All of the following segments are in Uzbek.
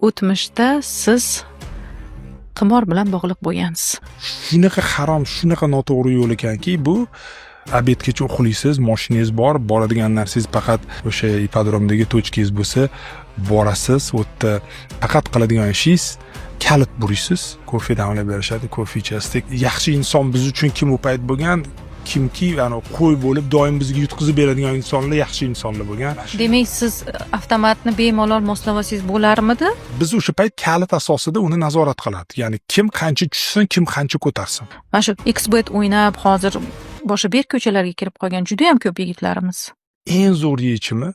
o'tmishda siz qimor bilan bog'liq bo'lgansiz. Shunaqa harom, shunaqa noto'g'ri yo'l ekanki, bu obedgacha uxlaysiz, mashinangiz bor, boradigan narsangiz faqat o'sha ipodromdagi tochkangiz bo'lsa, borasiz, u yerda faqat qiladigan ishingiz kalit burishsiz, kofe damlab berishadi, kofe ichasiz. Yaxshi inson biz uchun kim u payt bo'lgan? Kimki qo'y bo'lib doim bizga yutqizib beradigan insonlar yaxshi insonlar bo'lgan. Demak, siz avtomatni bemalol moslamasangiz bo'larmidi? Biz o'sha payt kalit asosida uni nazorat qiladi. Ya'ni kim qancha tushsin, kim qancha ko'tarsin. Mana shu XBet o'ynab hozir boshqa ber ko'chalarga kirib qolgan juda ham ko'p yigitlarimiz. Eng zo'r yechimi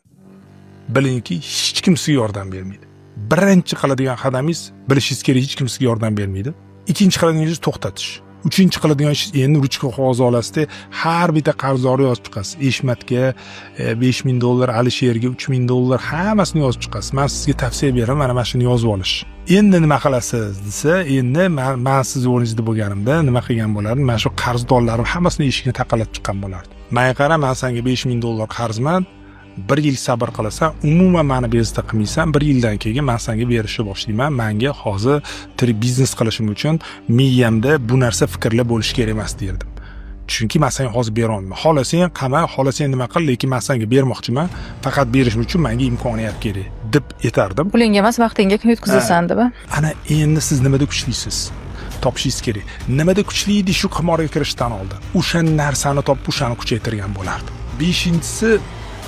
bilingki, hech kim sizga yordam bermaydi. Birinchi qiladigan qadamingiz bilishingiz kerak, hech kim sizga yordam bermaydi. Ikkinchi qiladiganingiz to'xtatish. Uchinchi qiladigan ish endi ruchka qog'oz olasizda har bitta qarzdorni yozib chiqasiz. Eshmatga $5000, Alisherga $3000 hammasini yozib chiqasiz. Men sizga tavsiya beraman, mana shuni yozib olish. Endi nima qilasiz desa, endi men siz o'rningizda bo'lganimda nima qilgan bo'lardim? Mana shu qarzdorlarim hammasini eshikni taqalab chiqqan bo'lardim. Men qara, men senga $5000 qarzman. 1 yil sabr qilasan, umuman meni bezovta qilmaysan, 1 yildan keyin men senga berishni boshlayman. Menga hozir biznes qilishim uchun miyamda bu narsa fikrlar bo'lish kerak emas derdim. Chunki men senga hozir bera olmayman. Xohlasang qama, xohlasang nima qil, lekin men senga bermoqchiman. Faqat berish uchun menga imkoniyat kerak deb aytardim. Pulingga emas, vaqtingga yutqizasan deb. Ana endi siz nimada kuchlisiz? Topishingiz kerak. Nimada kuchli edi shu qimorga kirishdan oldin. O'sha narsani topib, o'shani kuchaytirgan bo'lardim. 5-inchisi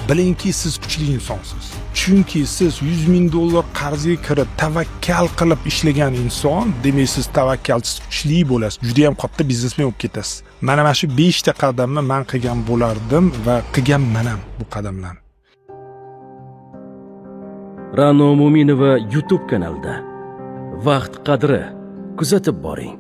bilingki, siz kuchli insonsiz. Chunki siz $100,000 qarzga kirib, tavakkal qilib ishlagan inson, demak siz tavakkalsiz kuchli bo'lasiz. Juda ham katta biznesmen bo'lib ketasiz. Mana shu 5 ta qadamni men qilgan bo'lardim va qilganman ham bu qadamlarni. Ra'no Mo'minova YouTube kanalida vaqt qadri kuzatib boring.